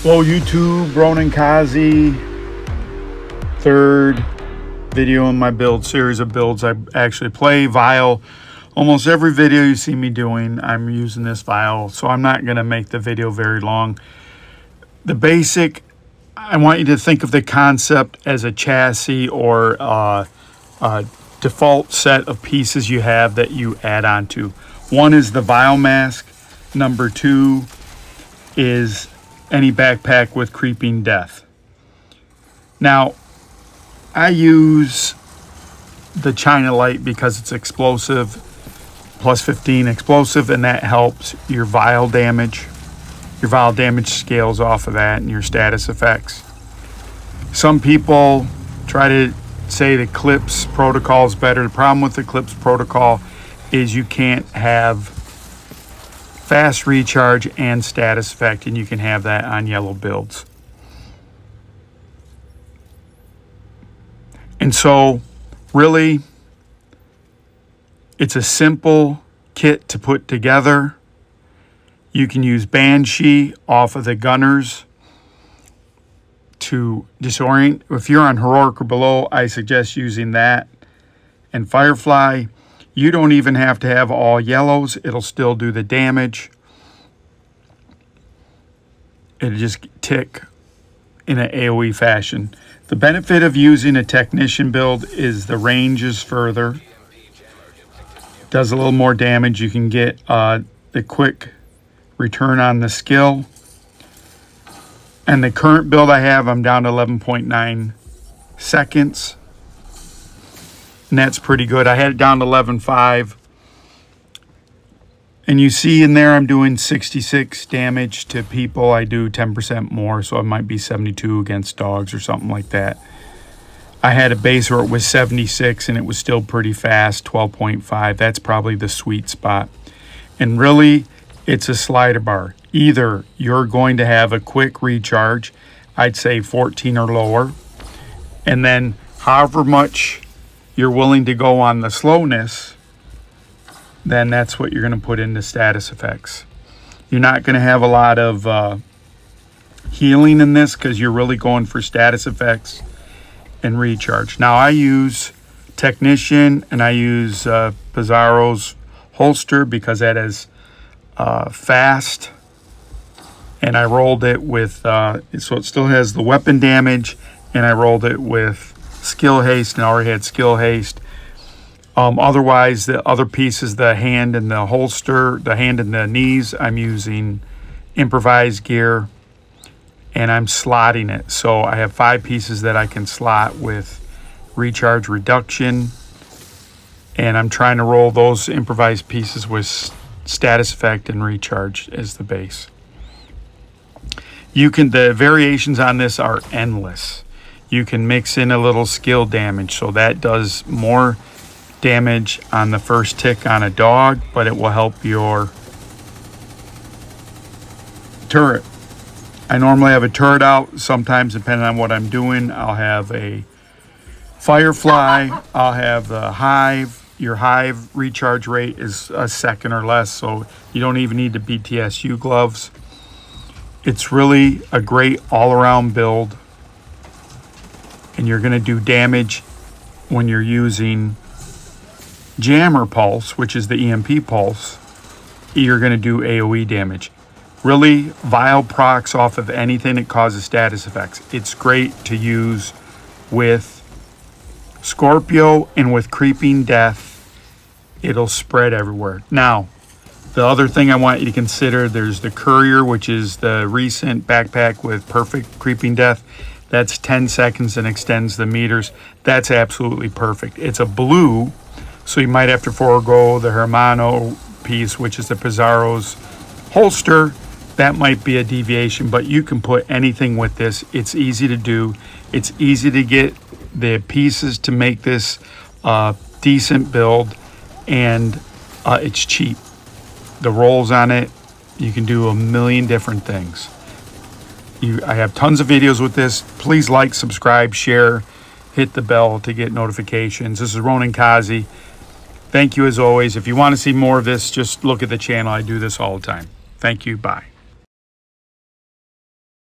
Hello YouTube, Ronan Kazi. Third video in my build series of builds. I actually play vial. Almost every video you see me doing, I'm using this vial, so I'm not going to make the video very long. The basic, I want you to think of the concept as a chassis or a default set of pieces you have that you add on to. One is the vial mask. Number two is any backpack with creeping death. Now, I use the China Light because it's explosive, plus 15 explosive, and that helps your vial damage. Your vial damage scales off of that and your status effects. Some people try to say the Clips protocol is better. The problem with the Clips protocol is you can't have fast recharge and status effect, and you can have that on yellow builds. And so really it's a simple kit to put together. You can use Banshee off of the Gunners to disorient. If you're on Heroic or below, I suggest using that. And Firefly, you don't even have to have all yellows. It'll still do the damage. It'll just tick in an AoE fashion. The benefit of using a technician build is the range is further. Does a little more damage. You can get the quick return on the skill. And the current build I have, I'm down to 11.9 seconds. And that's pretty good. I had it down to 11.5. And you see in there I'm doing 66 damage to people. I do 10% more, so it might be 72 against dogs or something like that. I had a base where it was 76 and it was still pretty fast, 12.5. That's probably the sweet spot. And really, it's a slider bar. Either you're going to have a quick recharge, I'd say 14 or lower, and then however much you're willing to go on the slowness, then that's what you're going to put into status effects. You're not going to have a lot of healing in this because you're really going for status effects and recharge. Now I use Technician and I use Pizarro's holster because that is fast, and I rolled it with so it still has the weapon damage, and I rolled it with skill haste and already had skill haste. Otherwise, the other pieces, the hand and the holster, the hand and the knees, I'm using improvised gear, and I'm slotting it. So I have 5 pieces that I can slot with recharge reduction, and I'm trying to roll those improvised pieces with status effect and recharge as the base. The variations on this are endless. You can mix in a little skill damage, so that does more damage on the first tick on a dog, but it will help your turret. I normally have a turret out. Sometimes, depending on what I'm doing, I'll have a Firefly, I'll have the Hive. Your Hive recharge rate is a second or less, so you don't even need the BTSU gloves. It's really a great all-around build, and you're going to do damage when you're using Jammer Pulse, which is the EMP Pulse. You're going to do AoE damage. Really, vial procs off of anything that causes status effects. It's great to use with Scorpio and with Creeping Death. It'll spread everywhere. Now, the other thing I want you to consider, there's the Courier, which is the recent backpack with perfect Creeping Death. That's 10 seconds and extends the meters. That's absolutely perfect. It's a blue, so you might have to forego the Hermano piece, which is the Pizarro's holster. That might be a deviation, but you can put anything with this. It's easy to do. It's easy to get the pieces to make this decent build, and it's cheap. The rolls on it, you can do a million different things. I have tons of videos with this. Please like, subscribe, share, hit the bell to get notifications. This is Ronan Kazi. Thank you as always. If you want to see more of this, just look at the channel. I do this all the time. Thank you. Bye.